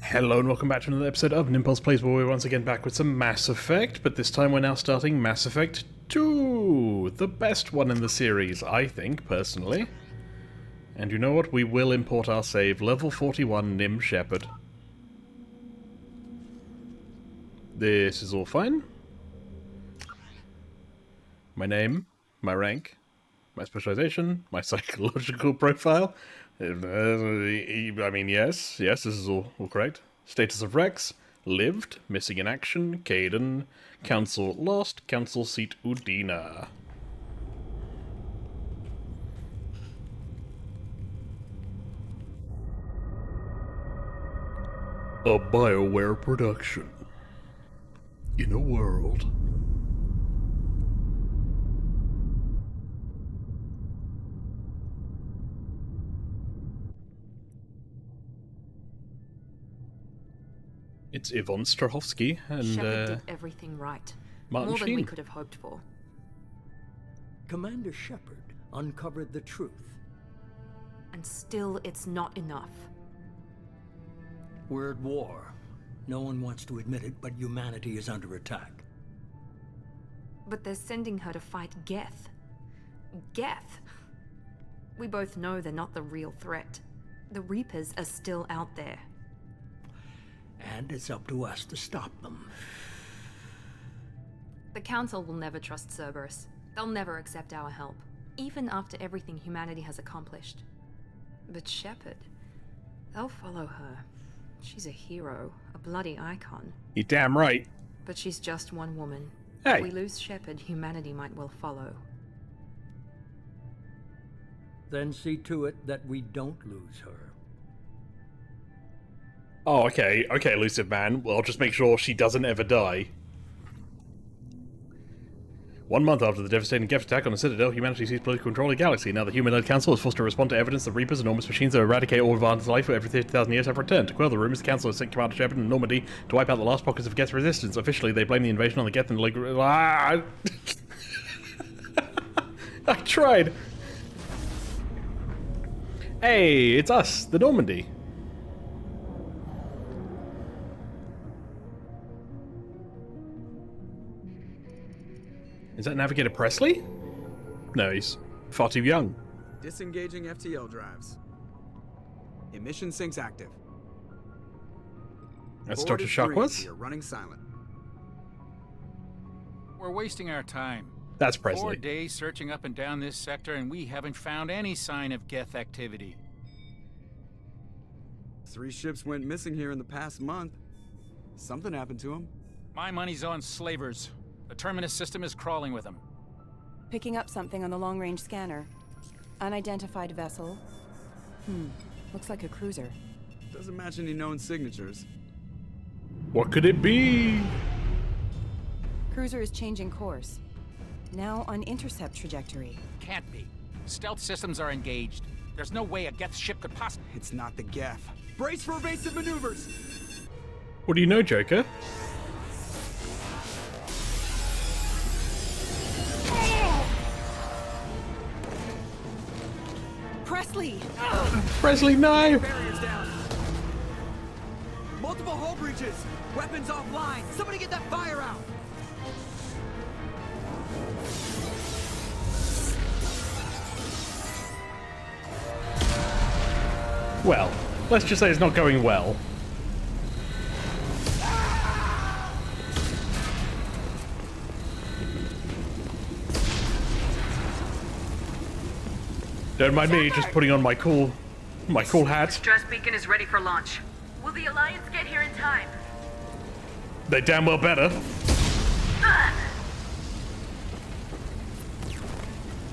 Hello and welcome back to another episode of Nimpulse Plays, where we're once again back with some Mass Effect, but this time we're now starting Mass Effect 2! The best one in the series, I think, personally. And you know what? We will import our save, level 41 Nim Shepard. This is all fine. My name, my rank, my specialization, my psychological profile. I mean, yes, this is all correct. Status of Rex, lived, missing in action, Caden, council lost, council seat Udina. A BioWare production. In a world. It's Yvonne Strahovski and Shepard did everything right. Martin More than we Sheen. could have hoped for. Commander Shepard uncovered the truth. And still, it's not enough. We're at war. No one wants to admit it, but humanity is under attack. But they're sending her to fight Geth. Geth! We both know they're not the real threat. The Reapers are still out there. And it's up to us to stop them. The Council will never trust Cerberus. They'll never accept our help, even after everything humanity has accomplished. But Shepard, they'll follow her. She's a hero, a bloody icon. You're damn right. But she's just one woman. Hey. If we lose Shepard, humanity might well follow. Then see to it that we don't lose her. Oh, okay, elusive man. Well, I'll just make sure she doesn't ever die. 1 month after the devastating Geth attack on the Citadel, humanity seized political control of the galaxy. Now the human-led council is forced to respond to evidence that Reapers, enormous machines that eradicate all advanced life for every 30,000 years, have returned. To quell the rumors, the council has sent Commander Shepard and Normandy to wipe out the last pockets of Geth resistance. Officially, they blame the invasion on the Geth and I tried. Hey, it's us, the Normandy. Is that Navigator Presley? No, he's far too young. Disengaging FTL drives. Emission sinks active. That's Board Dr. is Shock green. was? We are running silent. We're wasting our time. That's 4 Presley. days searching up and down this sector, and we haven't found any sign of Geth activity. 3 ships went missing here in the past month. Something happened to them. My money's on slavers. The Terminus system is crawling with them. Picking up something on the long-range scanner. Unidentified vessel. Looks like a cruiser. Doesn't match any known signatures. What could it be? Cruiser is changing course. Now on intercept trajectory. Can't be. Stealth systems are engaged. There's no way a Geth ship could possibly... It's not the Geth. Brace for evasive maneuvers! What do you know, Joker? Presley! Presley, no! Barriers down! Multiple hull breaches! Weapons offline! Somebody get that fire out! Well, let's just say it's not going well. Don't mind me just putting on my cool hat. Stress beacon is ready for launch. Will the Alliance get here in time? They damn well better.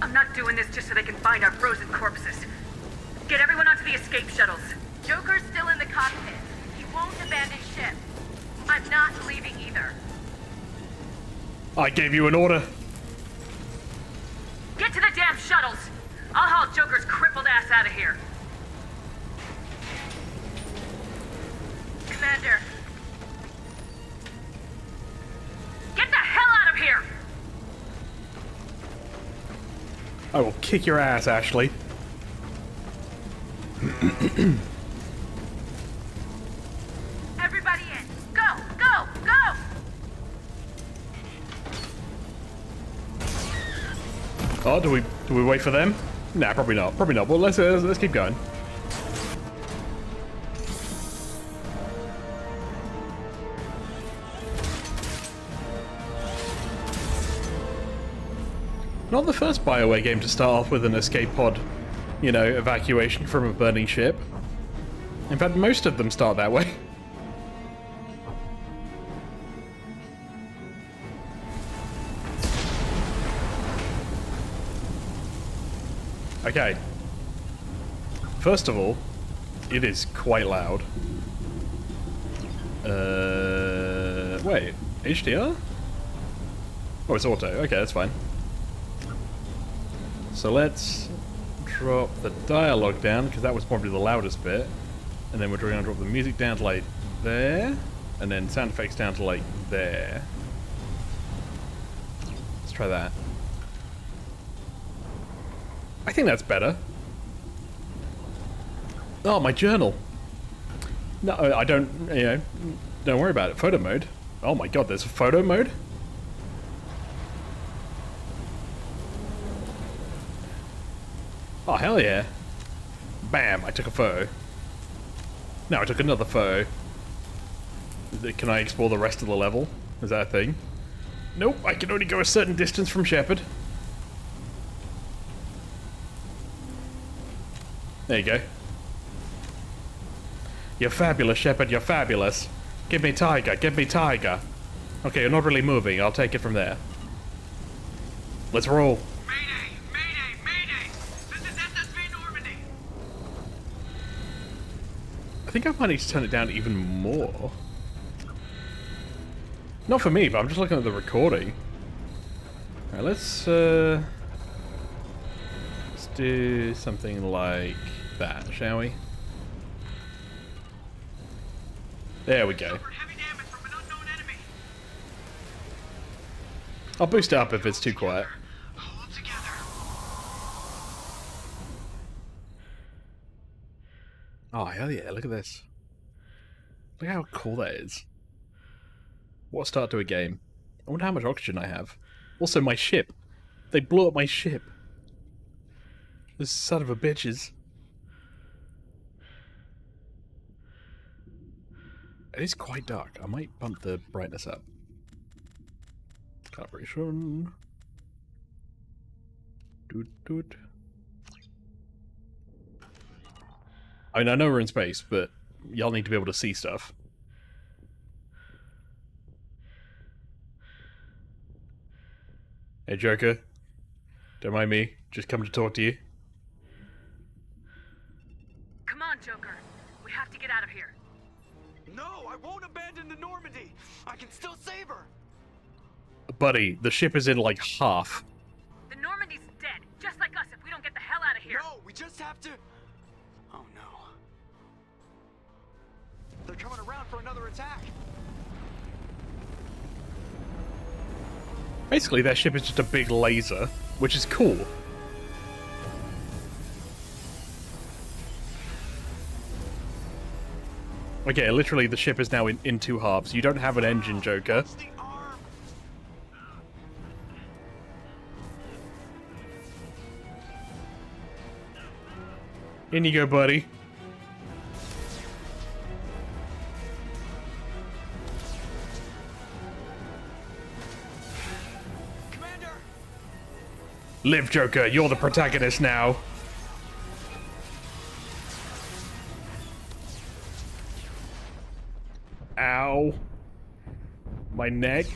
I'm not doing this just so they can find our frozen corpses. Get everyone onto the escape shuttles. Joker's still in the cockpit. He won't abandon ship. I'm not leaving either. I gave you an order. Get to the damn shuttles! I'll haul Joker's crippled ass out of here. Commander. I will kick your ass, Ashley. Everybody in. Go, go, go! Oh, do we wait for them? Nah, probably not. Probably not. Well, let's keep going. Not the first BioWare game to start off with an escape pod, you know, evacuation from a burning ship. In fact, most of them start that way. Okay. First of all, it is quite loud. Wait, HDR? Oh, it's auto. Okay, that's fine. So let's drop the dialogue down, because that was probably the loudest bit. And then we're going to drop the music down to like there, and then sound effects down to like there. Let's try that. I think that's better. Oh, my journal. No, I don't, you know, don't worry about it. Photo mode. Oh my god, there's a photo mode? Oh, hell yeah. Bam, I took a photo. Now I took another photo. Can I explore the rest of the level? Is that a thing? Nope, I can only go a certain distance from Shepard. There you go. You're fabulous, Shepard, you're fabulous. Give me Tiger, give me Tiger. Okay, you're not really moving, I'll take it from there. Let's roll. Mayday! Mayday! Mayday! This is SSV Normandy! I think I might need to turn it down even more. Not for me, but I'm just looking at the recording. Alright, let's do something like that, shall we? There we go. Heavy damage from an unknown enemy. I'll boost it up if it's too quiet. Hold together. Oh, hell yeah, look at this. Look how cool that is. What a start to a game. I wonder how much oxygen I have. Also, my ship. They blew up my ship. This son of a bitches. It is quite dark. I might bump the brightness up. Calibration. Doot doot. I mean, I know we're in space, but y'all need to be able to see stuff. Hey, Joker. Don't mind me. Just come to talk to you. Come on, Joker. We have to get out of here. No, I won't abandon the Normandy. I can still save her. Buddy, the ship is in like half. The Normandy's dead, just like us if we don't get the hell out of here. No, we just have to. Oh no. They're coming around for another attack. Basically, their ship is just a big laser, which is cool. Okay, literally the ship is now in two halves. You don't have an engine, Joker. Watch the arm. In you go, buddy. Commander. Live, Joker. You're the protagonist now. Ow. My neck.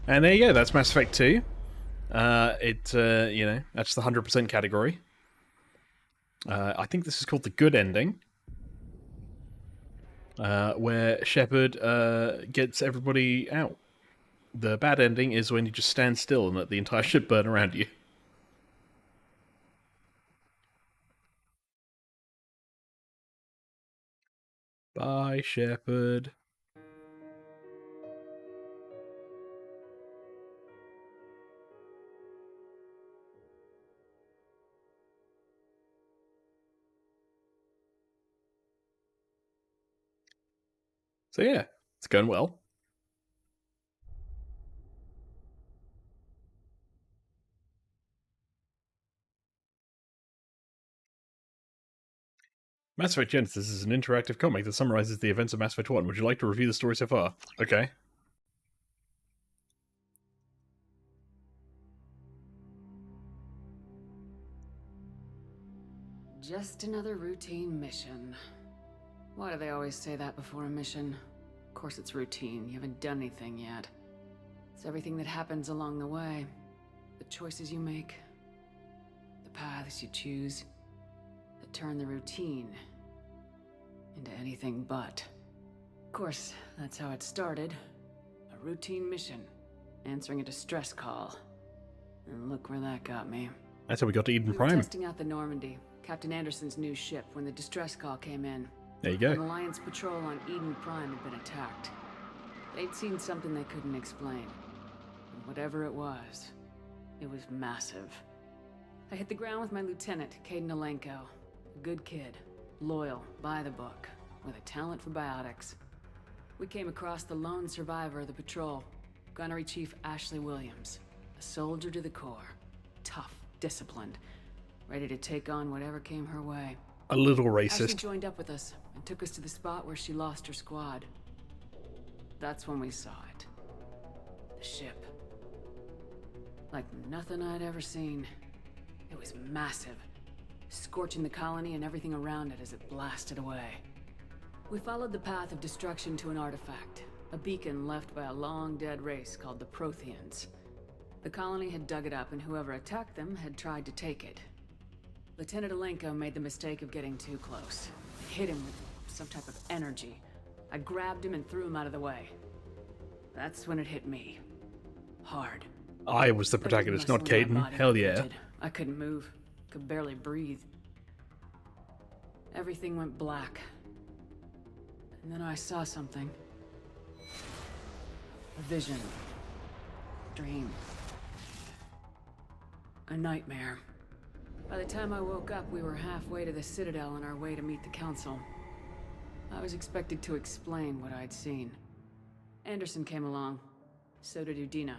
And there you go, that's Mass Effect 2. You know, that's the 100% category. I think this is called the good ending. Where Shepard gets everybody out. The bad ending is when you just stand still and let the entire ship burn around you. Bye, Shepard. So yeah, it's going well. Mass Effect Genesis is an interactive comic that summarizes the events of Mass Effect 1. Would you like to review the story so far? Okay. Just another routine mission. Why do they always say that before a mission? Of course it's routine. You haven't done anything yet. It's everything that happens along the way. The choices you make. The paths you choose. That turn the routine into anything but. Of course, that's how it started. A routine mission. Answering a distress call. And look where that got me. That's how we got to Eden We were Prime. testing out the Normandy, Captain Anderson's new ship, when the distress call came in. There you go. An Alliance patrol on Eden Prime had been attacked. They'd seen something they couldn't explain. And whatever it was massive. I hit the ground with my lieutenant, Caden Alenko. A good kid, loyal, by the book, with a talent for biotics. We came across the lone survivor of the patrol, Gunnery Chief Ashley Williams. A soldier to the core. Tough, disciplined, ready to take on whatever came her way. A little Ashley racist. joined up with us and took us to the spot where she lost her squad. That's when we saw it. The ship. Like nothing I'd ever seen. It was massive, scorching the colony and everything around it as it blasted away. We followed the path of destruction to an artifact, a beacon left by a long-dead race called the Protheans. The colony had dug it up, and whoever attacked them had tried to take it. Lieutenant Alenko made the mistake of getting too close. Hit him with some type of energy. I grabbed him and threw him out of the way. That's when it hit me. Hard. I was the protagonist, not Muscle in my Caden. body Hell yeah. rigid. I couldn't move. Could barely breathe. Everything went black. And then I saw something. A vision. Dream. A nightmare. By the time I woke up, we were halfway to the Citadel on our way to meet the Council. I was expected to explain what I'd seen. Anderson came along. So did Udina,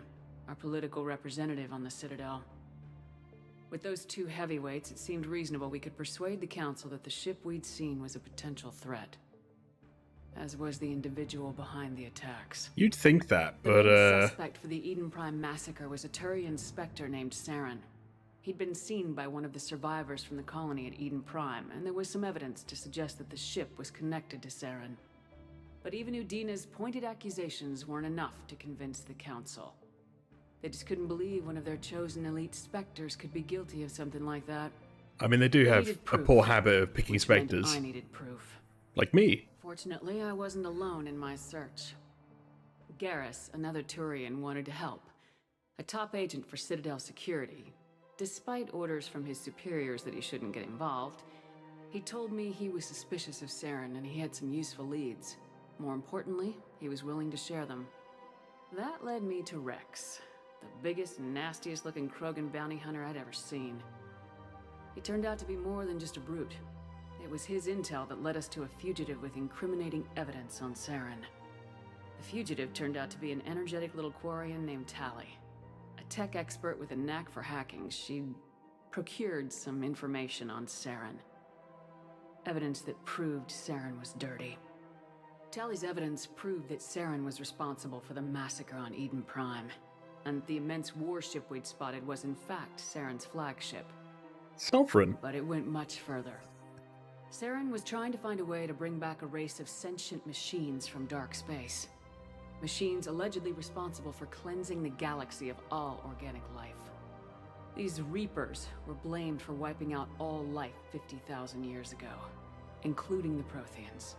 our political representative on the Citadel. With those two heavyweights, it seemed reasonable we could persuade the Council that the ship we'd seen was a potential threat. As was the individual behind the attacks. You'd think that, The but main suspect for the Eden Prime massacre was a Turian Spectre named Saren. He'd been seen by one of the survivors from the colony at Eden Prime, and there was some evidence to suggest that the ship was connected to Saren. But even Udina's pointed accusations weren't enough to convince the Council. They just couldn't believe one of their chosen elite Spectres could be guilty of something like that. I mean, they do They have needed a proof, poor habit of picking which meant specters. I needed proof. Like me. Fortunately, I wasn't alone in my search. Garrus, another Turian, wanted to help. A top agent for Citadel security. Despite orders from his superiors that he shouldn't get involved, he told me he was suspicious of Saren and he had some useful leads. More importantly, he was willing to share them. That led me to Rex, the biggest, nastiest looking Krogan bounty hunter I'd ever seen. He turned out to be more than just a brute. It was his intel that led us to a fugitive with incriminating evidence on Saren. The fugitive turned out to be an energetic little Quarian named Tali. A tech expert with a knack for hacking, she'd procured some information on Saren. Evidence that proved Saren was dirty. Tali's evidence proved that Saren was responsible for the massacre on Eden Prime, and the immense warship we'd spotted was in fact Saren's flagship. Sovereign. But it went much further. Saren was trying to find a way to bring back a race of sentient machines from dark space. Machines allegedly responsible for cleansing the galaxy of all organic life. These Reapers were blamed for wiping out all life 50,000 years ago, including the Protheans,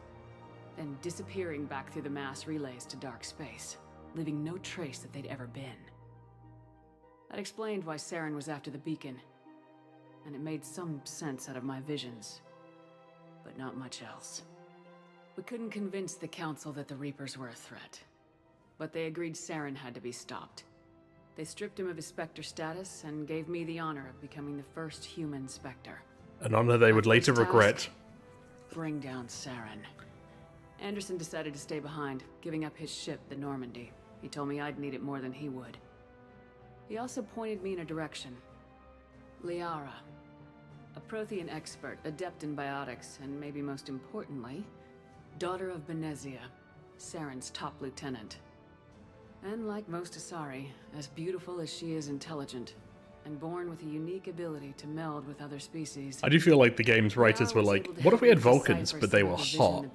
then disappearing back through the mass relays to dark space, leaving no trace that they'd ever been. That explained why Saren was after the beacon, and it made some sense out of my visions, but not much else. We couldn't convince the Council that the Reapers were a threat, but they agreed Saren had to be stopped. They stripped him of his Spectre status and gave me the honor of becoming the first human Spectre. An honor they would My later first task, regret. bring down Saren. Anderson decided to stay behind, giving up his ship, the Normandy. He told me I'd need it more than he would. He also pointed me in a direction. Liara. A Prothean expert, adept in biotics, and maybe most importantly, daughter of Benezia, Saren's top lieutenant. And like most Asari, as beautiful as she is intelligent, and born with a unique ability to meld with other species. I do feel like the game's writers were like, what if we had Vulcans, but they were hot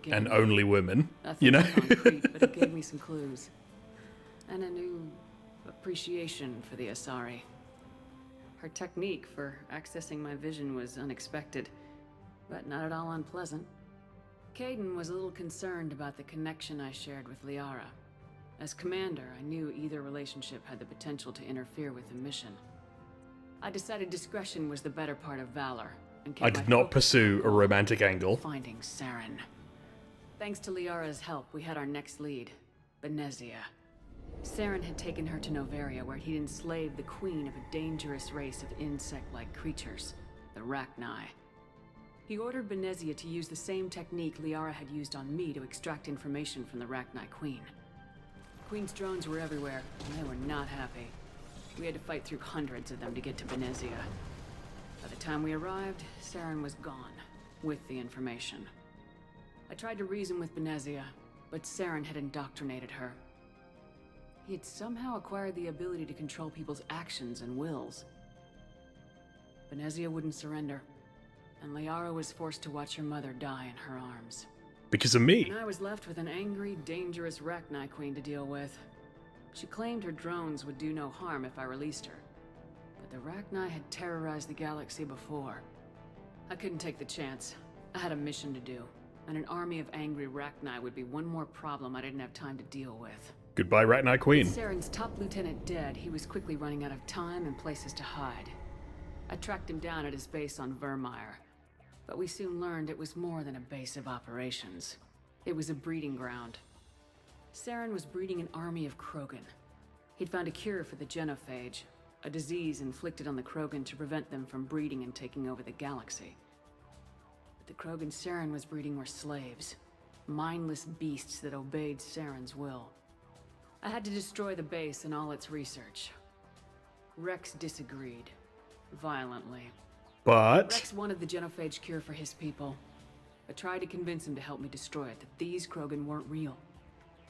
and only women? You know? Concrete, but it gave me some clues. And a new appreciation for the Asari. Her technique for accessing my vision was unexpected, but not at all unpleasant. Caden was a little concerned about the connection I shared with Liara. As commander, I knew either relationship had the potential to interfere with the mission. I decided discretion was the better part of valor, and I did not pursue a romantic angle. Finding Saren. Thanks to Liara's help, we had our next lead, Benezia. Saren had taken her to Noveria, where he'd enslaved the queen of a dangerous race of insect-like creatures, the Rachni. He ordered Benezia to use the same technique Liara had used on me to extract information from the Rachni queen. The queen's drones were everywhere, and they were not happy. We had to fight through hundreds of them to get to Benezia. By the time we arrived, Saren was gone, with the information. I tried to reason with Benezia, but Saren had indoctrinated her. He had somehow acquired the ability to control people's actions and wills. Benezia wouldn't surrender, and Liara was forced to watch her mother die in her arms. Because of me. And I was left with an angry, dangerous Rachni queen to deal with. She claimed her drones would do no harm if I released her. But the Rachni had terrorized the galaxy before. I couldn't take the chance. I had a mission to do, and an army of angry Rachni would be one more problem I didn't have time to deal with. Goodbye, Rachni Queen. With Saren's top lieutenant dead, he was quickly running out of time and places to hide. I tracked him down at his base on Vermeer, but we soon learned it was more than a base of operations. It was a breeding ground. Saren was breeding an army of Krogan. He'd found a cure for the genophage, a disease inflicted on the Krogan to prevent them from breeding and taking over the galaxy. But the Krogan Saren was breeding were slaves, mindless beasts that obeyed Saren's will. I had to destroy the base and all its research. Rex disagreed, violently. But Rex wanted the genophage cure for his people. I tried to convince him to help me destroy it, that these Krogan weren't real.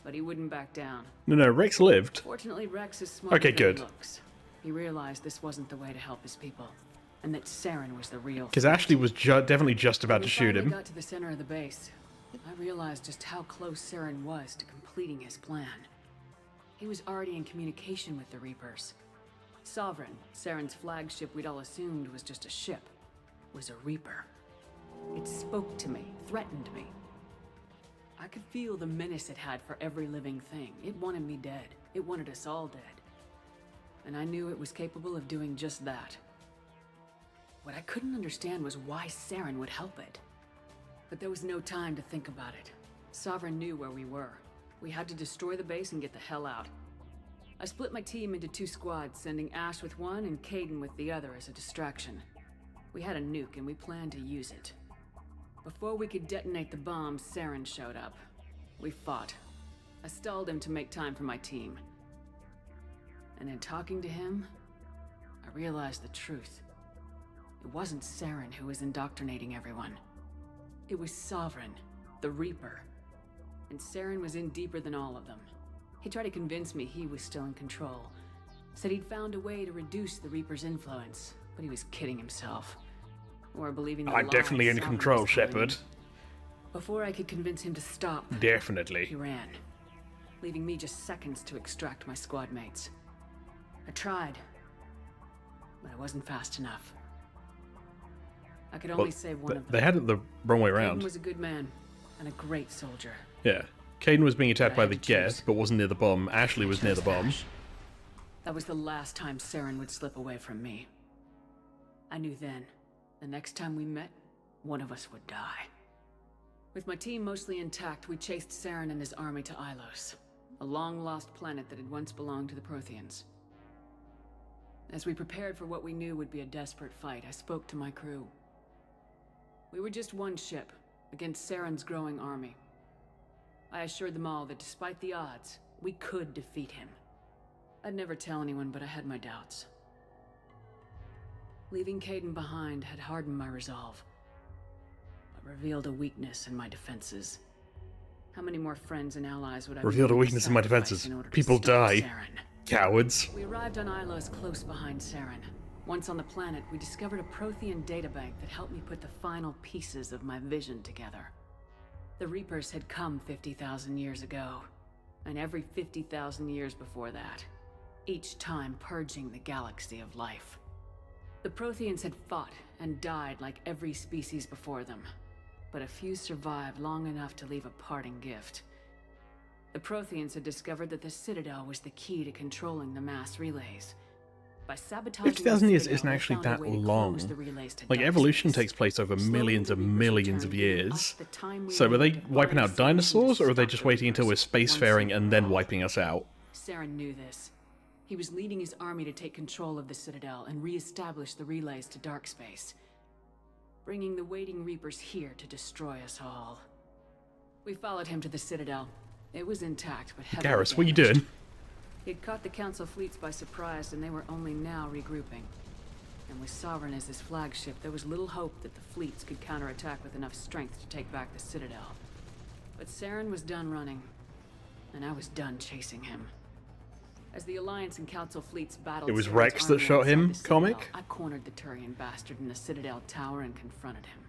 But he wouldn't back down. No, Rex lived. Fortunately, Rex is smarter Okay, than good. he looks. He realized this wasn't the way to help his people, and that Saren was the real Because threat. Ashley was definitely just about to shoot When we him. finally got to the center of the base, I realized just how close Saren was to completing his plan. He was already in communication with the Reapers. Sovereign, Saren's flagship we'd all assumed was just a ship, was a Reaper. It spoke to me, threatened me. I could feel the menace it had for every living thing. It wanted me dead. It wanted us all dead. And I knew it was capable of doing just that. What I couldn't understand was why Saren would help it. But there was no time to think about it. Sovereign knew where we were. We had to destroy the base and get the hell out. I split my team into 2 squads, sending Ash with one and Caden with the other as a distraction. We had a nuke and we planned to use it. Before we could detonate the bomb, Saren showed up. We fought. I stalled him to make time for my team. And in talking to him, I realized the truth. It wasn't Saren who was indoctrinating everyone. It was Sovereign, the Reaper. And Saren was in deeper than all of them. He tried to convince me he was still in control. Said he'd found a way to reduce the Reaper's influence, but he was kidding himself. Or believing the I'm definitely in lies Sovereign control, was telling Shepard. him. Before I could convince him to stop, Definitely. he ran, leaving me just seconds to extract my squad mates. I tried, but I wasn't fast enough. I could only save one of them. They had it the wrong way Caden around. was a good man and a great soldier. Yeah. Caden was being attacked I by had the to choose. Geth, but wasn't near the bomb. Ashley was near the bomb. That was the last time Saren would slip away from me. I knew then, the next time we met, one of us would die. With my team mostly intact, we chased Saren and his army to Ilos, a long-lost planet that had once belonged to the Protheans. As we prepared for what we knew would be a desperate fight, I spoke to my crew. We were just one ship, against Saren's growing army. I assured them all that despite the odds, we could defeat him. I'd never tell anyone, but I had my doubts. Leaving Caden behind had hardened my resolve, but revealed a weakness in my defenses. How many more friends and allies would I Revealed a willing to weakness in my sacrifice defenses. in order to People stop die. Saren? Cowards. We arrived on Ilos close behind Saren. Once on the planet, we discovered a Prothean databank that helped me put the final pieces of my vision together. The Reapers had come 50,000 years ago, and every 50,000 years before that, each time purging the galaxy of life. The Protheans had fought and died like every species before them, but a few survived long enough to leave a parting gift. The Protheans had discovered that the Citadel was the key to controlling the mass relays. By sabotaging 50,000 the years Citadel, isn't they actually found a that way to long. close the relays to Like, dark evolution space. takes place over Slowly, millions the and Reapers millions of returned, giving years. us the time we So are they needed to wiping find out a solution dinosaurs, to or are they stop just the waiting until we're Reapers spacefaring once and for then all. wiping us out? Saren knew this. He was leading his army to take control of the Citadel and re-establish the relays to dark space, bringing the waiting Reapers here to destroy us all. We followed him to the Citadel. It was intact, but heavily Garrus, what are you damaged. doing? He'd caught the Council fleets by surprise, and they were only now regrouping. And with Sovereign as his flagship, there was little hope that the fleets could counterattack with enough strength to take back the Citadel. But Saren was done running, and I was done chasing him. As the Alliance and Council fleets battled, It was Saren's Rex that army shot outside him, the Citadel, comic? I cornered the Turian bastard in the Citadel tower and confronted him.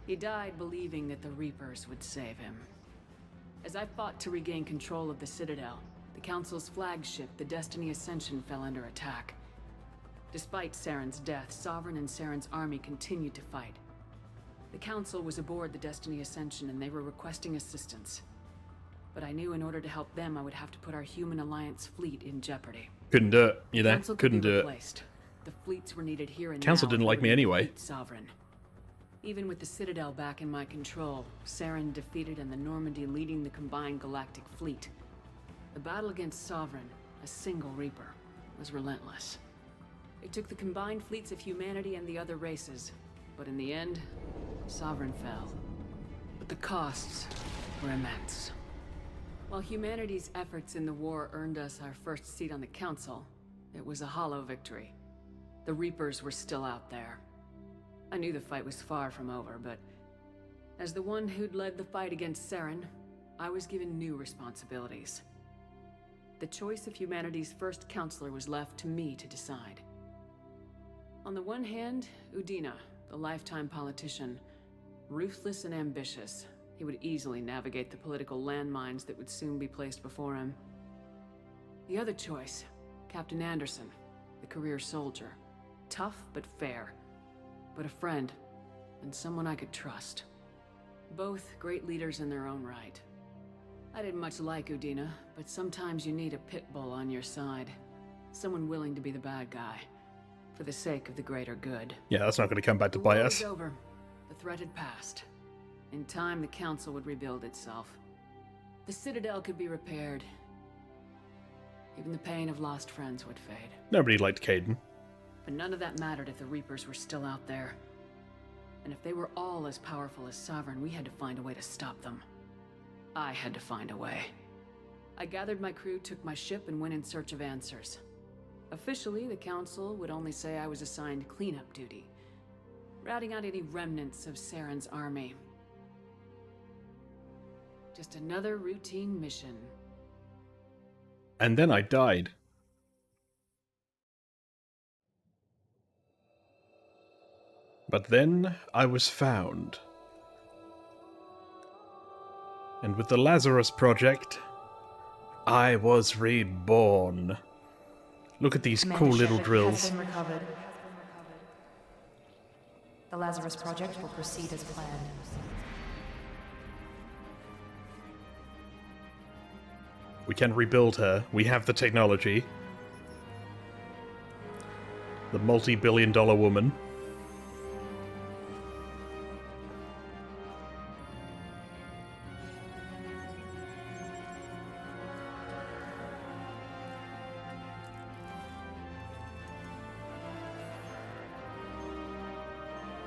He died believing that the Reapers would save him. As I fought to regain control of the Citadel, the Council's flagship, the Destiny Ascension, fell under attack. Despite Saren's death, Sovereign and Saren's army continued to fight. The Council was aboard the Destiny Ascension and they were requesting assistance. But I knew in order to help them, I would have to put our human Alliance fleet in jeopardy. Couldn't do it, you know? Council could Couldn't be do it. replaced. The fleets were needed here and Council now didn't if like we me were to anyway. defeat Sovereign. Even with the Citadel back in my control, Saren defeated and the Normandy leading the combined galactic fleet. The battle against Sovereign, a single Reaper, was relentless. It took the combined fleets of humanity and the other races, but in the end, Sovereign fell. But the costs were immense. While humanity's efforts in the war earned us our first seat on the Council, it was a hollow victory. The Reapers were still out there. I knew the fight was far from over, but as the one who'd led the fight against Saren, I was given new responsibilities. The choice of humanity's first counselor was left to me to decide. On the one hand, Udina, the lifetime politician, ruthless and ambitious. He would easily navigate the political landmines that would soon be placed before him. The other choice, Captain Anderson, the career soldier. Tough but fair, but a friend, and someone I could trust. Both great leaders in their own right. I didn't much like Udina, but sometimes you need a pit bull on your side. Someone willing to be the bad guy, for the sake of the greater good. Yeah, that's not going to come back to The war bite was us. over. The threat had passed. In time, the Council would rebuild itself. The Citadel could be repaired. Even the pain of lost friends would fade. Nobody liked Caden. But none of that mattered if the Reapers were still out there. And if they were all as powerful as Sovereign, we had to find a way to stop them. I had to find a way. I gathered my crew, took my ship, and went in search of answers. Officially, the Council would only say I was assigned cleanup duty, routing out any remnants of Saren's army. Just another routine mission. And then I died. But then I was found. And with the Lazarus Project, I was reborn. Look at these cool little drills. Has been recovered. The Lazarus Project will proceed as planned. We can rebuild her. We have the technology. The multi-billion-dollar woman.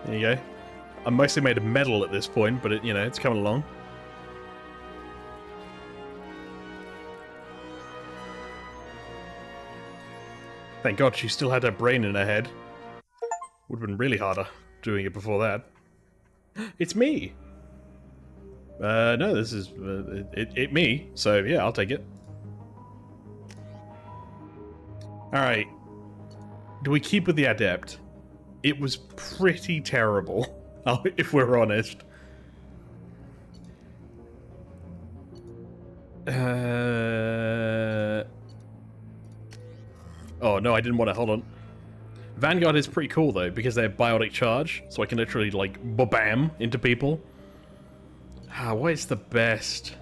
There you go. I mostly made of metal at this point, but it, you know, it's coming along. Thank God she still had her brain in her head. Would have been really harder doing it before that. It's me! No, this is... it me, so yeah, I'll take it. Alright. Do we keep with the Adept? It was pretty terrible, if we're honest. Oh, no, I didn't want to. Hold on. Vanguard is pretty cool, though, because they have biotic charge, so I can literally, like, bam into people. What is the best?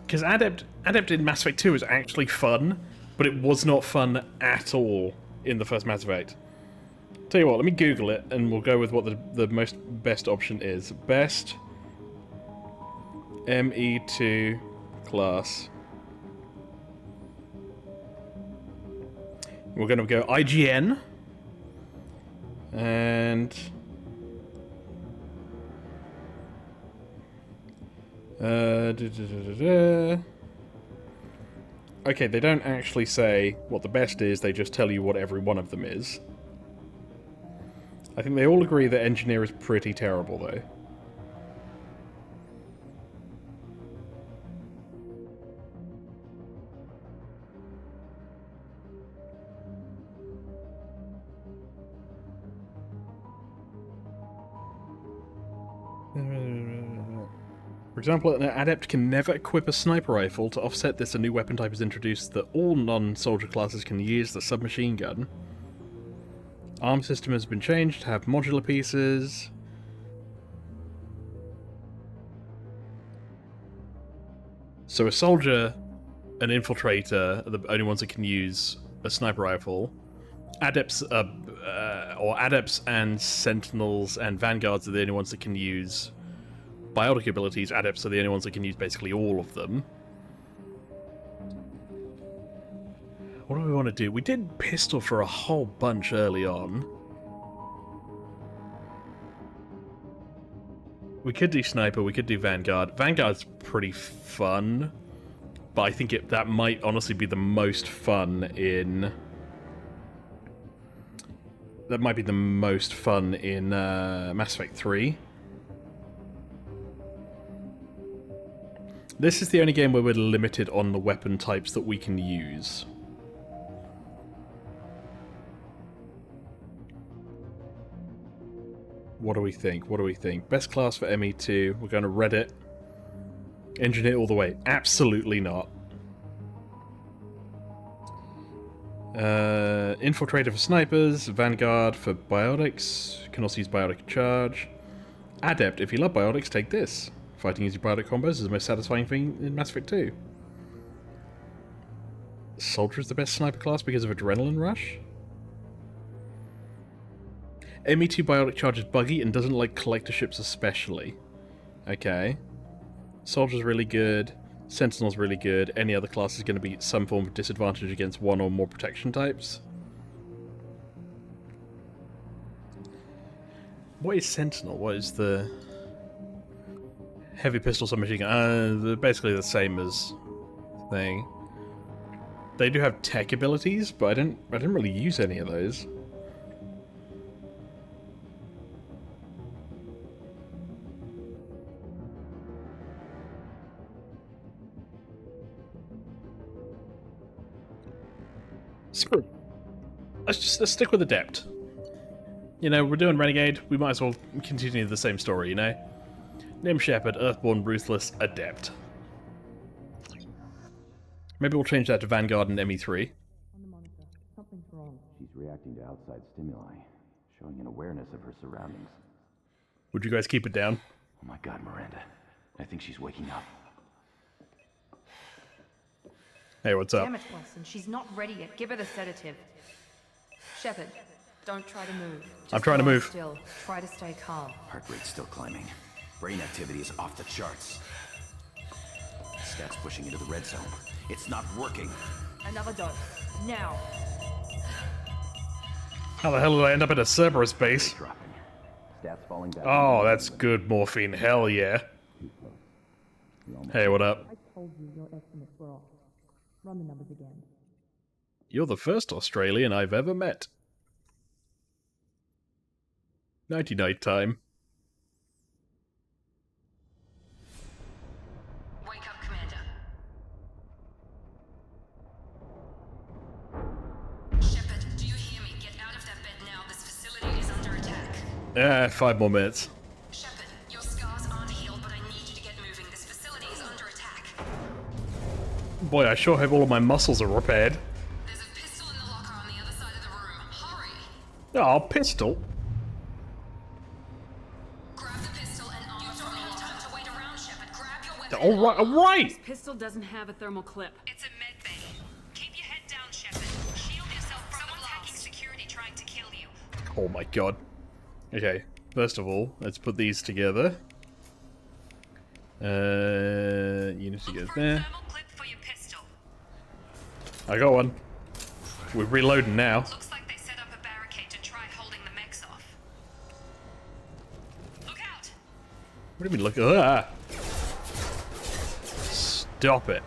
Because Adept in Mass Effect 2 is actually fun, but it was not fun at all in the first Mass Effect. Tell you what, let me Google it, and we'll go with what the best option is. Best ME2 class. We're going to go IGN. And... Okay, they don't actually say what the best is, they just tell you what every one of them is. I think they all agree that Engineer is pretty terrible, though. For example, an Adept can never equip a sniper rifle. To offset this, a new weapon type is introduced that all non-soldier classes can use, the submachine gun. Arm system has been changed to have modular pieces. So a soldier, an infiltrator are the only ones that can use a sniper rifle. Adepts, or Adepts and Sentinels and Vanguards are the only ones that can use biotic abilities. Adepts are the only ones that can use basically all of them. What do we want to do? We did pistol for a whole bunch early on. We could do sniper, we could do Vanguard. Vanguard's pretty fun, but I think that might honestly be the most fun in... That might be the most fun in Mass Effect 3. This is the only game where we're limited on the weapon types that we can use. What do we think? What do we think? Best class for ME2. We're going to Reddit. Engineer all the way. Absolutely not. Infiltrator for snipers. Vanguard for biotics. Can also use biotic charge. Adept. If you love biotics, take this. Fighting using biotic combos is the most satisfying thing in Mass Effect 2. Soldier is the best sniper class because of Adrenaline Rush. ME2 biotic charge is buggy and doesn't like collector ships especially. Okay. Soldier's really good. Sentinel's really good. Any other class is going to be some form of disadvantage against one or more protection types. What is Sentinel? What is the... Heavy pistol submachine gun? They're basically the same as thing. They do have tech abilities, but I didn't really use any of those. Screw it. Let's stick with Adept. You know, we're doing Renegade, we might as well continue the same story, you know? Nim Shepard, Earthborn, Ruthless, Adept. Maybe we'll change that to Vanguard and ME3. Something's wrong. She's reacting to outside stimuli, showing an awareness of her surroundings. Would you guys keep it down? Oh my god, Miranda. I think she's waking up. Hey, what's up? Damn it, Wilson. She's not ready yet. Give her the sedative. Shepard, don't try to move. I'm trying to move. Still. Try to stay calm. Heart rate's still climbing. Brain activity is off the charts. Stats pushing into the red zone. It's not working. Another dose. Now. How the hell did I end up in a Cerberus base? Dropping. Stats falling back. Oh, that's good morphine. Hell yeah. Hey, what up? I told you your estimates were off. Run the numbers again. You're the first Australian I've ever met. Nighty-night time. Wake up, Commander. Shepard, do you hear me? Get out of that bed now. This facility is under attack. 5 more minutes. Shepard, your scars aren't healed, but I need you to get moving. This facility is under attack. Boy, I sure hope all of my muscles are repaired. There's a pistol in the locker on the other side of the room. Hurry! Oh, pistol. Grab the pistol and arm. You don't have time to wait around, Shepard. Grab your weapon. Alright, alright! This pistol doesn't have a thermal clip. It's a med bay. Keep your head down, Shepard. Shield yourself from someone's hacking security trying to kill you. Oh my god. Okay, first of all, let's put these together. Unity goes there. Thermal clip for your pistol. I got one. We're reloading now. Looks like they set up a barricade to try holding the mechs off. Look out! What do you mean, look? Ah! Stop it.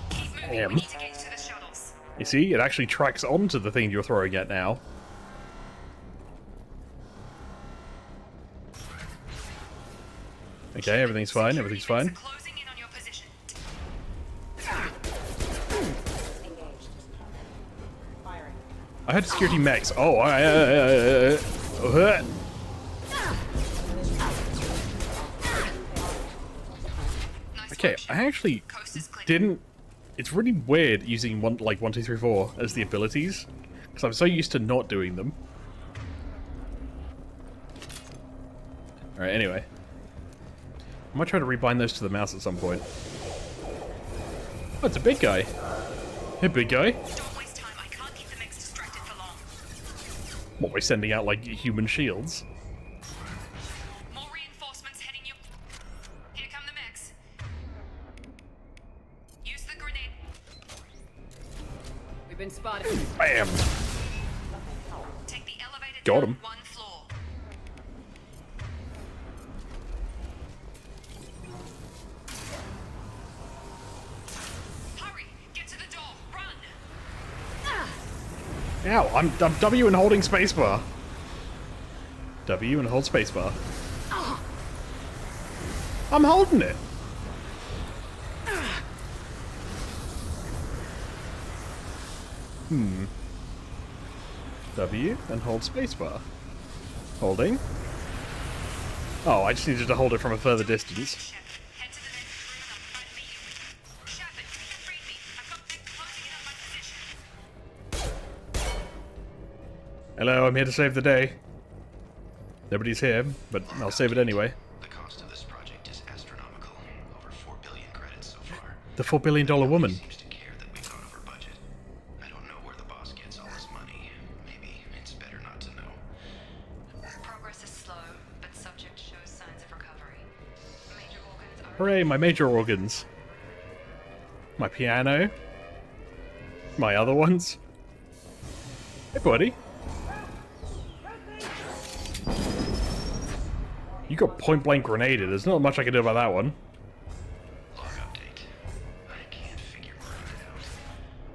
Keep moving. Damn. We need to get to the shuttles. You see, it actually tracks onto the thing you're throwing at now. Okay, everything's fine, everything's fine. Closing in on your position. I had security mechs. Oh, okay, I actually didn't. It's really weird using 1, 2, 3, 4 as the abilities, because I'm so used to not doing them. All right, anyway, I might try to rebind those to the mouse at some point. Oh, it's a big guy. Hey, big guy. Don't waste time. I can't keep the mechs distracted for long. What, we're sending out, like, human shields? More reinforcements heading you. Here come the mechs. Use the grenade. We've been spotted. Bam! Take the elevator Got down him. 1 floor. Hurry! Get to the door. Run! Ow, I'm W and holding spacebar. W and hold spacebar. I'm holding it. W and hold spacebar. Holding. Oh, I just needed to hold it from a further distance. Shepard, head to the next room and I'll try to meet you. Shepard, you can read me. I've got mechs closing in on my position. Hello, I'm here to save the day. Nobody's here, but I'll save it anyway. The cost of this project is astronomical. Over 4 billion credits so far. The $4 billion woman. Seems to care that we've gone over budget. I don't know where the boss gets all this money. Maybe it's better not to know. Progress is slow, but subject shows signs of recovery. Major organs are... Hooray, my major organs. My piano. My other ones. Hey, buddy. You got point-blank grenaded. There's not much I can do about that one. Log update. I can't figure Miranda out.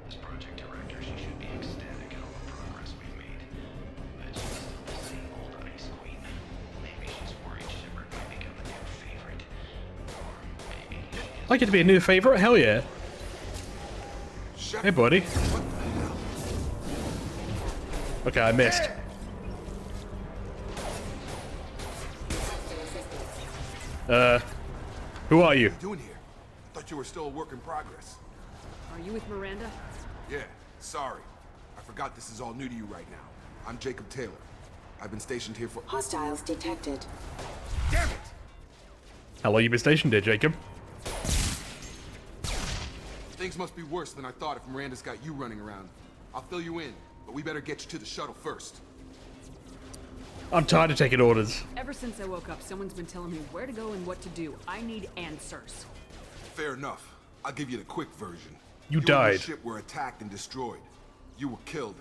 As project director, she should be ecstatic at all the progress we've made. But she's still the same old ice queen. Maybe she's worried Shepard might become a new favorite. Or maybe she is... Like it to be a new favorite? Hell yeah. Hey, buddy. Okay, I missed. Who are you? What are you doing here? Thought you were still a work in progress. Are you with Miranda? Yeah, sorry. I forgot this is all new to you right now. I'm Jacob Taylor. I've been stationed here for— Hostiles detected. Damn it! How long you been stationed here, Jacob? Things must be worse than I thought if Miranda's got you running around. I'll fill you in, but we better get you to the shuttle first. I'm tired of taking orders. Ever since I woke up, someone's been telling me where to go and what to do. I need answers. Fair enough. I'll give you the quick version. You and died. your ship were attacked and destroyed. You were killed.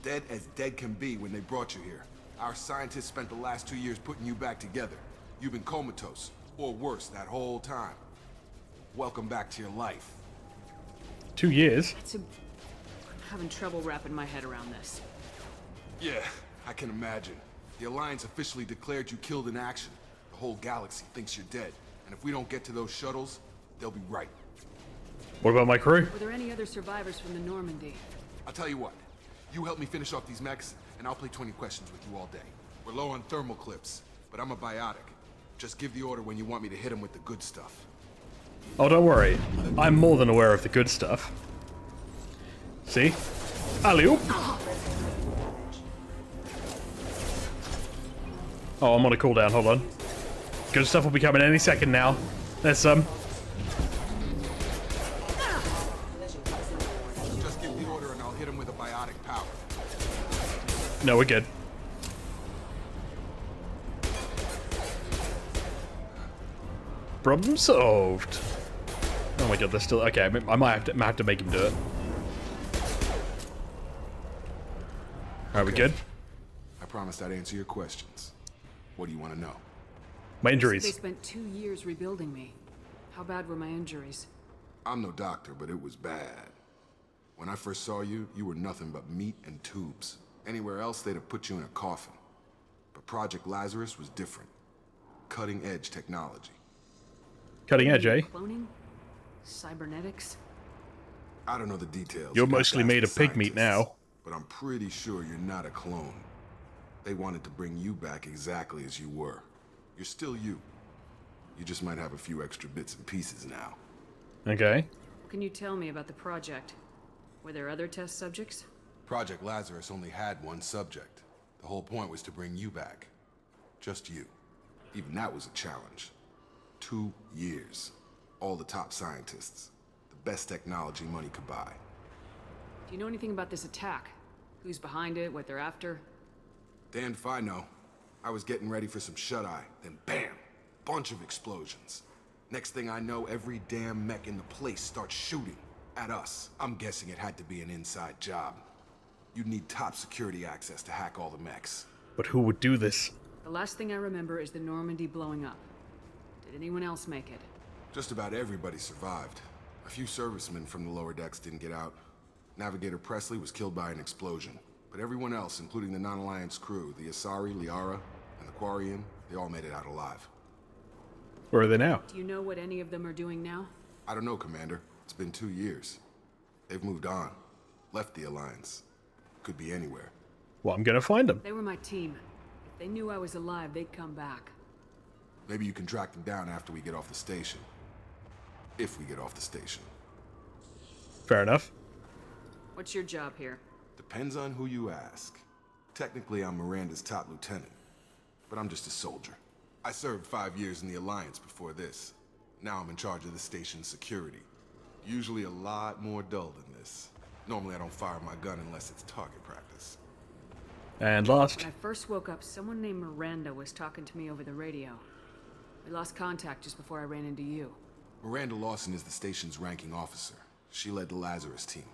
Dead as dead can be when they brought you here. Our scientists spent the last 2 years putting you back together. You've been comatose, or worse, that whole time. Welcome back to your life. 2 years? having trouble wrapping my head around this. Yeah, I can imagine. The Alliance officially declared you killed in action. The whole galaxy thinks you're dead. And if we don't get to those shuttles, they'll be right. What about my crew? Were there any other survivors from the Normandy? I'll tell you what. You help me finish off these mechs, and I'll play 20 questions with you all day. We're low on thermal clips, but I'm a biotic. Just give the order when you want me to hit them with the good stuff. Oh, don't worry. I'm more than aware of the good stuff. See? Alley-oop! Oh, I'm on a cooldown. Hold on. Good stuff will be coming any second now. There's some. Just give the order and I'll hit him with a biotic power. No, we're good. Problem solved. Oh my god, they're still... Okay, I might have to make him do it. Are we good? I promised I'd answer your questions. What do you want to know? My They injuries. spent 2 years rebuilding me. How bad were my injuries? I'm no doctor, but it was bad. When I first saw you, you were nothing but meat and tubes. Anywhere else, they'd have put you in a coffin. But Project Lazarus was different. Cutting-edge technology. Cutting edge, eh? Cloning? Cybernetics? I don't know the details. You're You'd have mostly to made ask of the pig meat scientists. now. But I'm pretty sure you're not a clone. They wanted to bring you back exactly as you were. You're still you. You just might have a few extra bits and pieces now. Okay. What can you tell me about the project? Were there other test subjects? Project Lazarus only had one subject. The whole point was to bring you back. Just you. Even that was a challenge. 2 years. All the top scientists. The best technology money could buy. Do you know anything about this attack? Who's behind it, what they're after? Damned if I know. I was getting ready for some shut-eye, then bam! Bunch of explosions. Next thing I know, every damn mech in the place starts shooting. At us. I'm guessing it had to be an inside job. You'd need top security access to hack all the mechs. But who would do this? The last thing I remember is the Normandy blowing up. Did anyone else make it? Just about everybody survived. A few servicemen from the lower decks didn't get out. Navigator Presley was killed by an explosion. But everyone else, including the non-Alliance crew, the Asari, Liara, and the Quarian, they all made it out alive. Where are they now? Do you know what any of them are doing now? I don't know, Commander. It's been 2 years. They've moved on. Left the Alliance. Could be anywhere. Well, I'm gonna find them. They were my team. If they knew I was alive, they'd come back. Maybe you can track them down after we get off the station. If we get off the station. Fair enough. What's your job here? Depends on who you ask. Technically, I'm Miranda's top lieutenant. But I'm just a soldier. I served 5 years in the Alliance before this. Now I'm in charge of the station's security. Usually a lot more dull than this. Normally I don't fire my gun unless it's target practice. And lost. When I first woke up, someone named Miranda was talking to me over the radio. We lost contact just before I ran into you. Miranda Lawson is the station's ranking officer. She led the Lazarus team.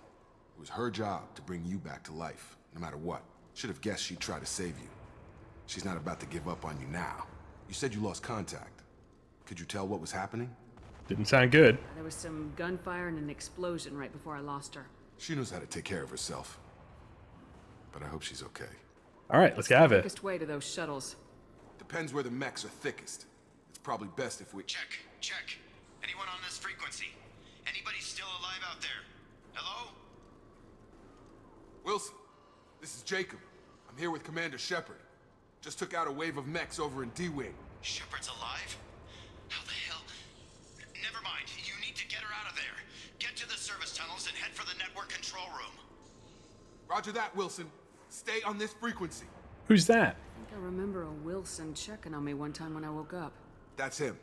It was her job to bring you back to life, no matter what. Should have guessed she'd try to save you. She's not about to give up on you now. You said you lost contact. Could you tell what was happening? Didn't sound good. There was some gunfire and an explosion right before I lost her. She knows how to take care of herself. But I hope she's okay. Alright, let's get out of here. Quickest way to those shuttles. Depends where the mechs are thickest. It's probably best if we... Check. Anyone on this frequency? Anybody still alive out there? Hello? Wilson, this is Jacob. I'm here with Commander Shepard. Just took out a wave of mechs over in D-Wing. Shepard's alive? How the hell? Never mind. You need to get her out of there. Get to the service tunnels and head for the network control room. Roger that, Wilson. Stay on this frequency. Who's that? I think I remember a Wilson checking on me one time when I woke up. That's him.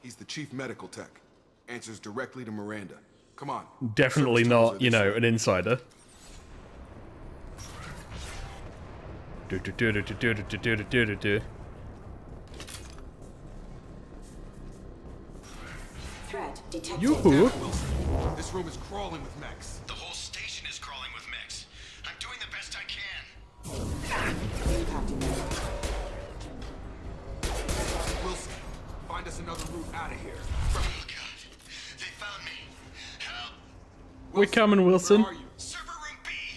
He's the chief medical tech. Answers directly to Miranda. Come on. Definitely Service tunnels not, are you this know, way. an insider. Threat detected. Yoo-hoo! This room is crawling with mechs. The whole station is crawling with mechs. I'm doing the best I can. Impacting network. Wilson, find us another route out of here. Oh god. They found me. Help! We're coming, Wilson. Where are you? Server room B.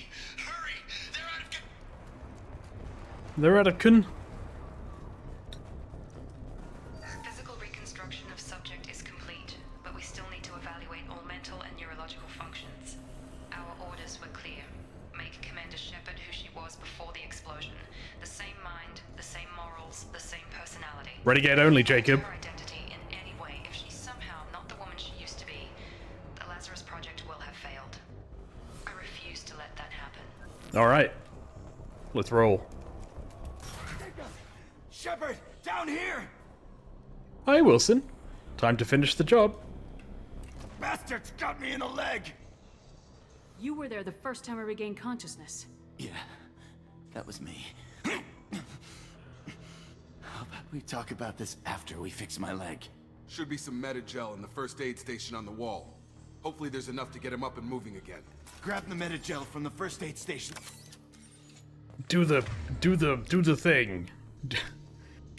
The Radican. Physical reconstruction of subject is complete, but we still need to evaluate all mental and neurological functions. Our orders were clear. Make Commander Shepard who she was before the explosion. The same mind, the same morals, the same personality. Renegade only, Jacob. Her identity in any way. If she's somehow not the woman she used to be, the Lazarus Project will have failed. I refuse to let that happen. Alright. Let's roll. Shepard, down here! Hi, Wilson. Time to finish the job. Bastards got me in the leg! You were there the first time I regained consciousness. Yeah, that was me. How about we talk about this after we fix my leg? Should be some Metagel in the first aid station on the wall. Hopefully there's enough to get him up and moving again. Grab the Metagel from the first aid station. Do the thing.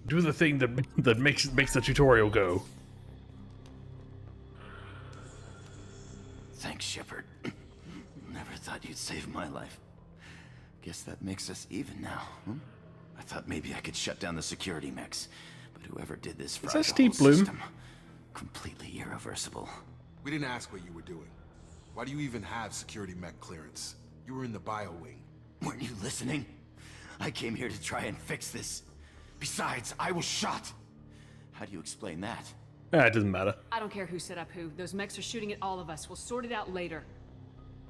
Do the thing that makes the tutorial go. Thanks, Shepard. Never thought you'd save my life. Guess that makes us even now. I thought maybe I could shut down the security mechs, but whoever did this fried that the Steve whole Bloom? system. Completely irreversible. We didn't ask what you were doing. Why do you even have security mech clearance? You were in the bio wing. Weren't you listening? I came here to try and fix this. Besides, I was shot. How do you explain that? It doesn't matter. I don't care who set up who. Those mechs are shooting at all of us. We'll sort it out later.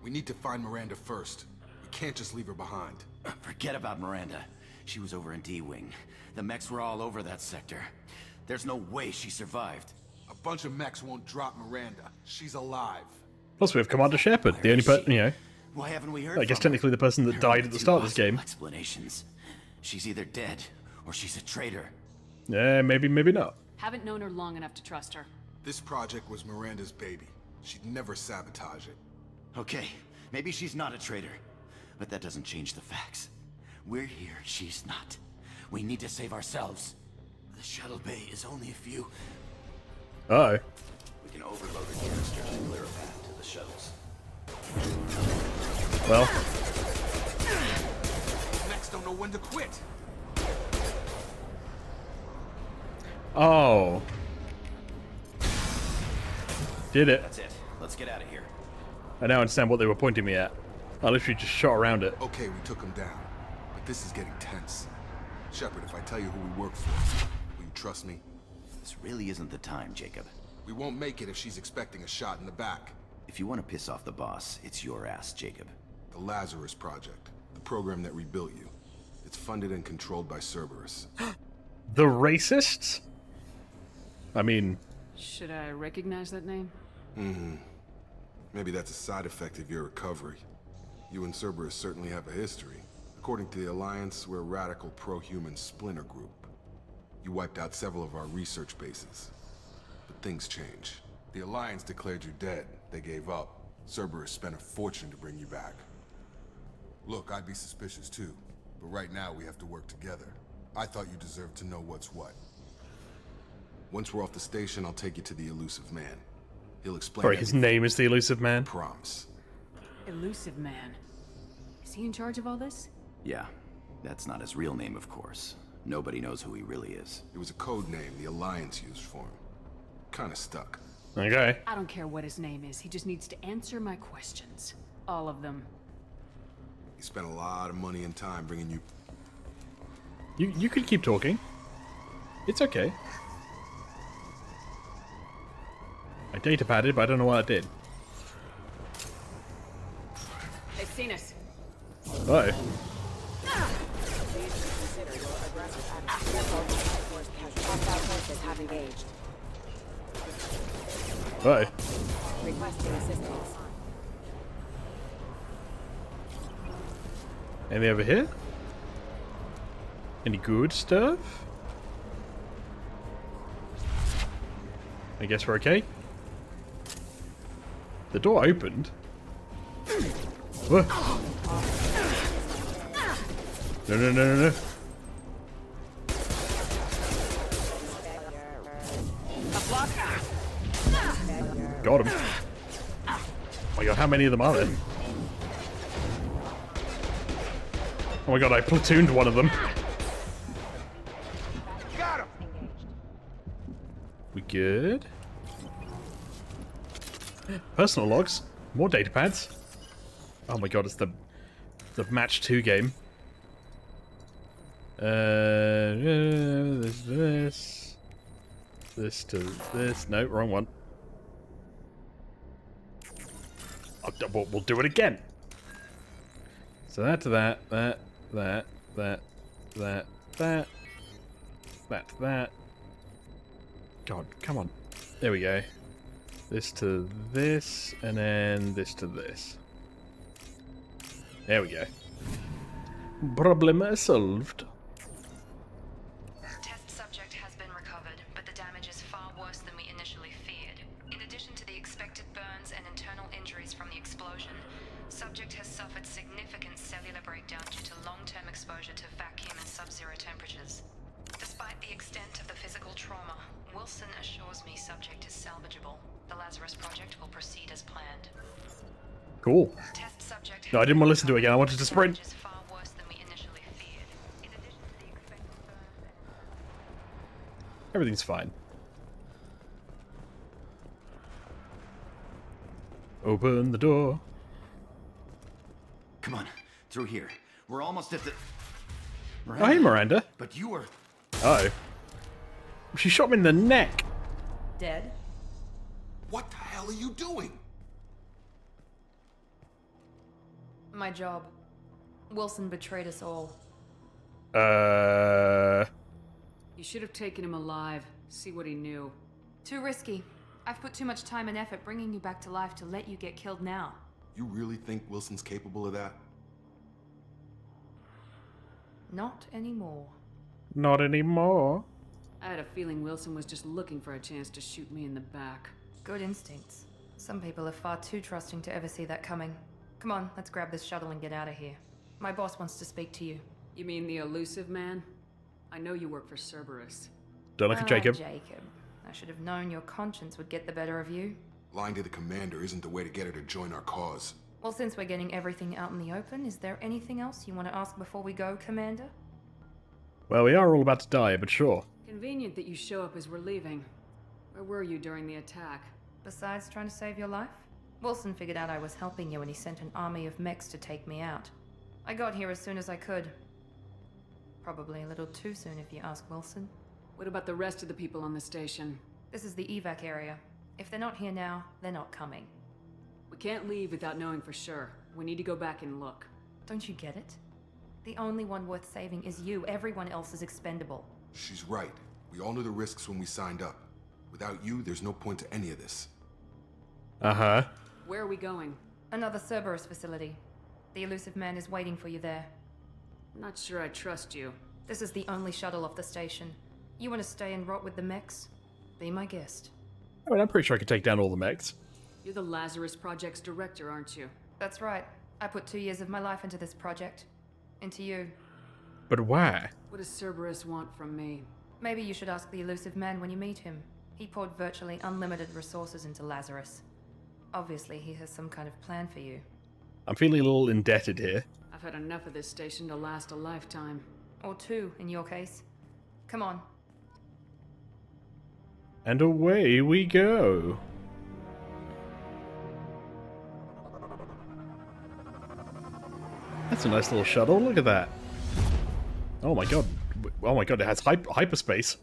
We need to find Miranda first. We can't just leave her behind. Forget about Miranda. She was over in D-Wing. The mechs were all over that sector. There's no way she survived. A bunch of mechs won't drop Miranda. She's alive. Plus, we have Commander Shepard, the only person, Why haven't we heard I guess from her? technically the person that There died are at the two start of this possible game. Explanations. She's either dead or she's a traitor. Yeah, maybe not. Haven't known her long enough to trust her. This project was Miranda's baby. She'd never sabotage it. Okay, maybe she's not a traitor, but that doesn't change the facts. We're here, she's not. We need to save ourselves. The shuttle bay is only a few. Uh-oh. We can overload the canister to clear a path to the shuttles. Well. Mechs don't know when to quit. Oh. Did it. That's it. Let's get out of here. I now understand what they were pointing me at. I literally just shot around it. Okay, we took him down. But this is getting tense. Shepard, if I tell you who we work for, will you trust me? This really isn't the time, Jacob. We won't make it if she's expecting a shot in the back. If you want to piss off the boss, it's your ass, Jacob. The Lazarus Project. The program that rebuilt you. It's funded and controlled by Cerberus. The racists? I mean... Should I recognize that name? Maybe that's a side effect of your recovery. You and Cerberus certainly have a history. According to the Alliance, we're a radical pro-human splinter group. You wiped out several of our research bases. But things change. The Alliance declared you dead. They gave up. Cerberus spent a fortune to bring you back. Look, I'd be suspicious too. But right now we have to work together. I thought you deserved to know what's what. Once we're off the station, I'll take you to the Elusive Man. He'll explain. Sorry, his name is the Elusive Man? Promise. Elusive Man. Is he in charge of all this? Yeah. That's not his real name, of course. Nobody knows who he really is. It was a code name the Alliance used for him. Kinda stuck. Okay. I don't care what his name is. He just needs to answer my questions. All of them. He spent a lot of money and time bringing you... You could keep talking. It's okay. I data padded, but I don't know what I did. They've seen us. Uh-oh. Uh-oh. Requesting assistance. Anything over here? Any good stuff? I guess we're okay. The door opened. What? No. Got him. Oh my god, how many of them are there? Oh my god, I platooned one of them. good. Personal logs. More data pads. Oh my god, it's the match 2 game. There's this. This to this. No, wrong one. We'll do it again. So that to that, that to that. God, come on. There we go. This to this, and then this to this. There we go. Problem solved. Test subject has been recovered, but the damage is far worse than we initially feared. In addition to the expected burns and internal injuries from the explosion, subject has suffered significant cellular breakdown due to long-term exposure to vacuum and sub-zero temperatures. Despite the extent of the physical trauma, Wilson assures me subject is salvageable. The Lazarus project will proceed as planned. Cool. Test subject No, I didn't want to listen to it again. I wanted to sprint. is far worse than we initially feared. In addition to the expected burns and Everything's fine. Open the door. Come on, through here. We're almost at the... Oh, hey, Miranda. But you were... Uh oh. She shot me in the neck. Dead? What the hell are you doing? My job. Wilson betrayed us all. You should have taken him alive. See what he knew. Too risky. I've put too much time and effort bringing you back to life to let you get killed now. You really think Wilson's capable of that? Not anymore. Not anymore. I had a feeling Wilson was just looking for a chance to shoot me in the back. Good instincts. Some people are far too trusting to ever see that coming. Come on, let's grab this shuttle and get out of here. My boss wants to speak to you. You mean the elusive man? I know you work for Cerberus. Don't look at Jacob. Jacob. I should have known your conscience would get the better of you. Lying to the commander isn't the way to get her to join our cause. Well, since we're getting everything out in the open, is there anything else you want to ask before we go, Commander? Well, we are all about to die, but sure. Convenient that you show up as we're leaving. Where were you during the attack? Besides trying to save your life? Wilson figured out I was helping you and he sent an army of mechs to take me out. I got here as soon as I could. Probably a little too soon if you ask Wilson. What about the rest of the people on the station? This is the evac area. If they're not here now, they're not coming. We can't leave without knowing for sure. We need to go back and look. Don't you get it? The only one worth saving is you. Everyone else is expendable. She's right. We all knew the risks when we signed up. Without you, there's no point to any of this. Uh-huh. Where are we going? Another Cerberus facility. The elusive man is waiting for you there. I'm not sure I trust you. This is the only shuttle off the station. You want to stay and rot with the mechs? Be my guest. I mean, I'm pretty sure I could take down all the mechs. You're the Lazarus Project's director, aren't you? That's right. I put 2 years of my life into this project. Into you. But why? What does Cerberus want from me? Maybe you should ask the elusive man when you meet him. He poured virtually unlimited resources into Lazarus. Obviously, he has some kind of plan for you. I'm feeling a little indebted here. I've had enough of this station to last a lifetime. Or 2, in your case. Come on. And away we go. That's a nice little shuttle. Look at that. Oh my god. Oh my god, it has hyperspace.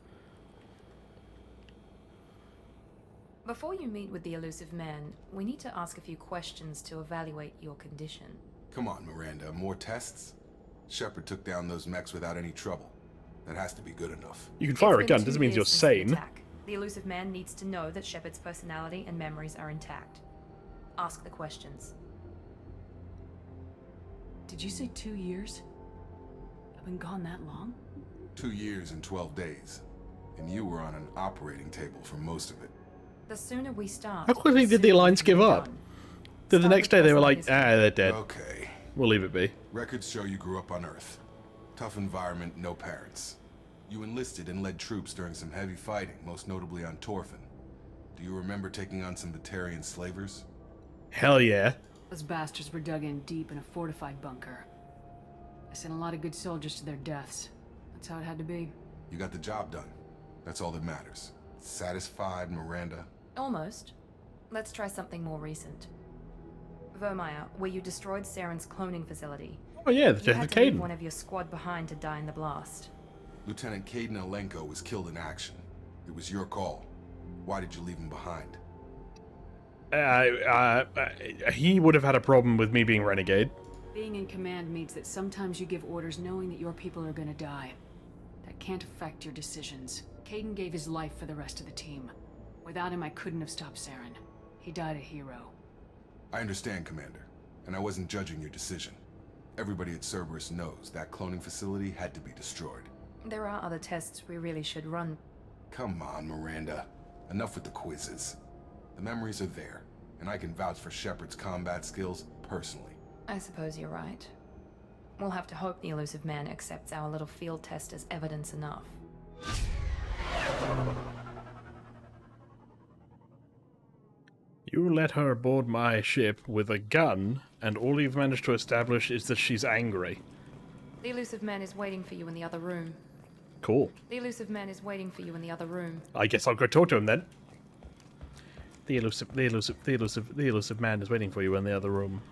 Before you meet with the elusive man, we need to ask a few questions to evaluate your condition. Come on, Miranda. More tests? Shepard took down those mechs without any trouble. That has to be good enough. You can fire a It's been gun, 2 doesn't mean you're years since the sane. attack. The elusive man needs to know that Shepard's personality and memories are intact. Ask the questions. Did you say 2 years? I've been gone that long? 2 years and 12 days. And you were on an operating table for most of it. The sooner we start... How quickly did the Alliance give up? Then the next day they were like, they're dead. Okay. We'll leave it be. Records show you grew up on Earth. Tough environment, no parents. You enlisted and led troops during some heavy fighting, most notably on Torfin. Do you remember taking on some Batarian slavers? Hell yeah. Those bastards were dug in deep in a fortified bunker. I sent a lot of good soldiers to their deaths. That's how it had to be. You got the job done. That's all that matters. Satisfied, Miranda? Almost. Let's try something more recent. Vermeer, where you destroyed Saren's cloning facility. Oh yeah, the You death had of to leave Caden. one of your squad behind to die in the blast. Lieutenant Caden Alenko was killed in action. It was your call. Why did you leave him behind? He would have had a problem with me being Renegade. Being in command means that sometimes you give orders knowing that your people are gonna die. That can't affect your decisions. Caden gave his life for the rest of the team. Without him, I couldn't have stopped Saren. He died a hero. I understand, Commander, and I wasn't judging your decision. Everybody at Cerberus knows that cloning facility had to be destroyed. There are other tests we really should run. Come on, Miranda. Enough with the quizzes. The memories are there, and I can vouch for Shepard's combat skills personally. I suppose you're right. We'll have to hope the elusive man accepts our little field test as evidence enough. You let her aboard my ship with a gun, and all you've managed to establish is that she's angry. The elusive man is waiting for you in the other room. Cool. The elusive man is waiting for you in the other room. I guess I'll go talk to him then. The elusive man is waiting for you in the other room.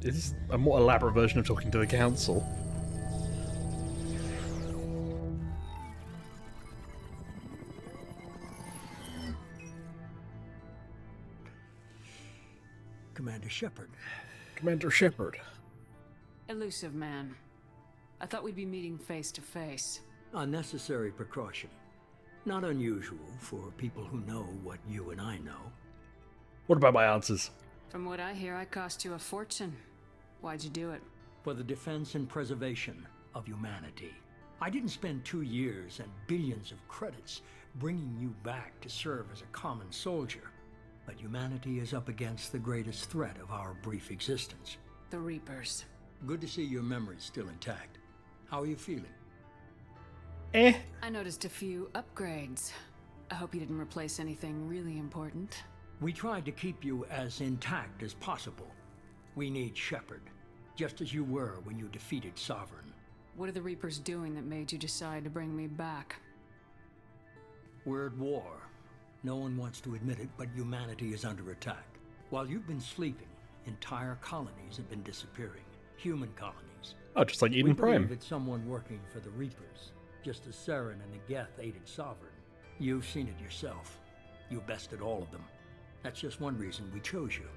Is this a more elaborate version of talking to the council? Commander Shepard. Commander Shepard. Elusive man. I thought we'd be meeting face to face. Unnecessary precaution. Not unusual for people who know what you and I know. What about my answers? From what I hear, I cost you a fortune. Why'd you do it? For the defense and preservation of humanity. I didn't spend 2 years and billions of credits bringing you back to serve as a common soldier. But humanity is up against the greatest threat of our brief existence. The Reapers. Good to see your memory's still intact. How are you feeling? I noticed a few upgrades. I hope you didn't replace anything really important. We tried to keep you as intact as possible. We need Shepard, just as you were when you defeated Sovereign. What are the Reapers doing that made you decide to bring me back? We're at war. No one wants to admit it, but humanity is under attack. While you've been sleeping, entire colonies have been disappearing. Human colonies. Oh, just like Eden Prime. We believe it's someone working for the Reapers, just as Saren and the Geth aided Sovereign. You've seen it yourself. You bested all of them. That's just one reason we chose you.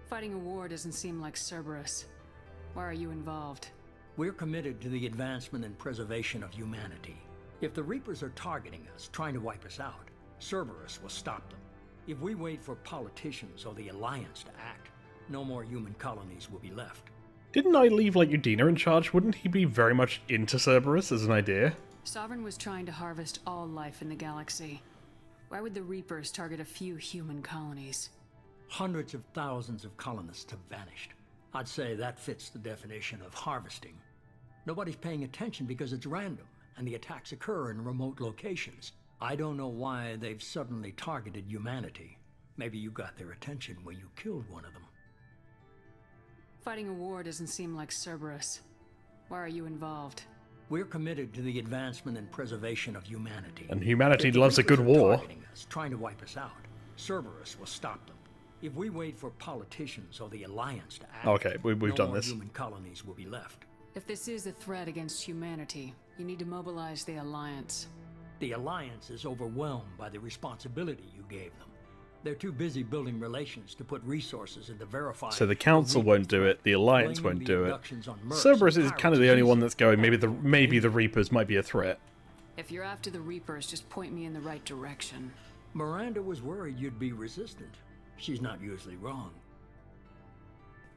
Fighting a war doesn't seem like Cerberus. Why are you involved? We're committed to the advancement and preservation of humanity. If the Reapers are targeting us, trying to wipe us out, Cerberus will stop them. If we wait for politicians or the Alliance to act, no more human colonies will be left. Didn't I leave, like, Udina in charge? Wouldn't he be very much into Cerberus as an idea? Sovereign was trying to harvest all life in the galaxy. Why would the Reapers target a few human colonies? Hundreds of thousands of colonists have vanished. I'd say that fits the definition of harvesting. Nobody's paying attention because it's random, and the attacks occur in remote locations. I don't know why they've suddenly targeted humanity. Maybe you got their attention when you killed one of them. Fighting a war doesn't seem like Cerberus. Why are you involved? We're committed to the advancement and preservation of humanity. And humanity loves a good war. Targeting us, trying to wipe us out. Cerberus will stop them. If we wait for politicians or the Alliance to act, okay, we've done this. Human colonies will be left. If this is a threat against humanity, you need to mobilize the Alliance. The Alliance is overwhelmed by the responsibility you gave them. They're too busy building relations to put resources into verifying. So the Council won't do it, the Alliance won't do it. Cerberus is kind of the only one that's going, maybe the Reapers might be a threat. If you're after the Reapers, just point me in the right direction. Miranda was worried you'd be resistant. She's not usually wrong.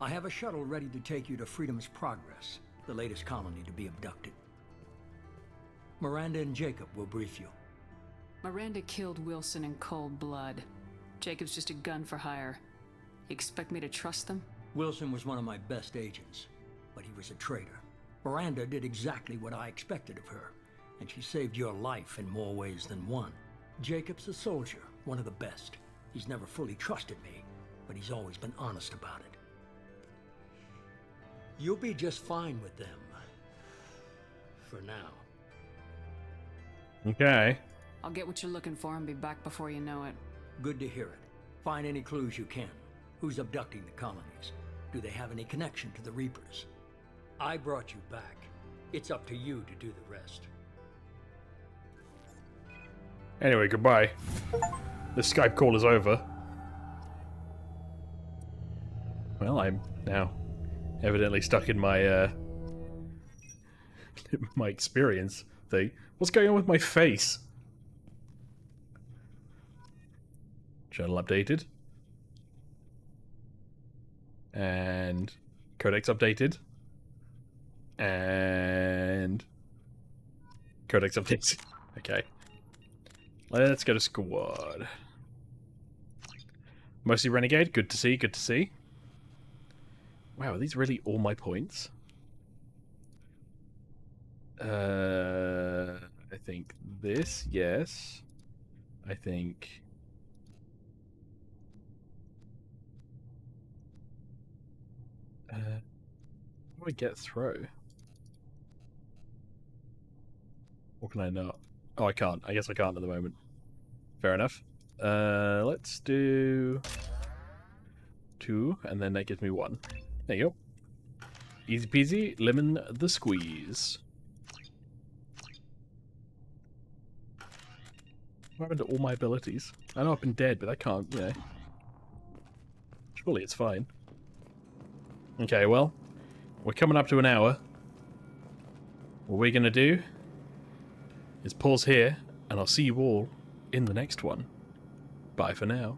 I have a shuttle ready to take you to Freedom's Progress, the latest colony to be abducted. Miranda and Jacob will brief you. Miranda killed Wilson in cold blood. Jacob's just a gun for hire. You expect me to trust them? Wilson was one of my best agents, but he was a traitor. Miranda did exactly what I expected of her, and she saved your life in more ways than one. Jacob's a soldier, one of the best. He's never fully trusted me, but he's always been honest about it. You'll be just fine with them. For now. Okay. I'll get what you're looking for and be back before you know it. Good to hear it. Find any clues you can. Who's abducting the colonies? Do they have any connection to the Reapers? I brought you back. It's up to you to do the rest. Anyway, goodbye. The Skype call is over. Well, I'm now evidently stuck in my my experience thing. What's going on with my face? Channel updated. And codex updated. And codex updated. Okay. Let's go to squad. Mostly Renegade. Good to see, good to see. Wow, are these really all my points? I think this, yes. I think... how do I get through? Or can I not? Oh, I can't. I guess I can't at the moment. Fair enough. Let's do 2, and then that gives me 1. There you go. Easy peasy, lemon the squeeze. What happened to all my abilities? I know I've been dead, but I can't, you know. Surely it's fine. Okay, well, we're coming up to an hour. What we're going to do is pause here, and I'll see you all in the next one. Bye for now.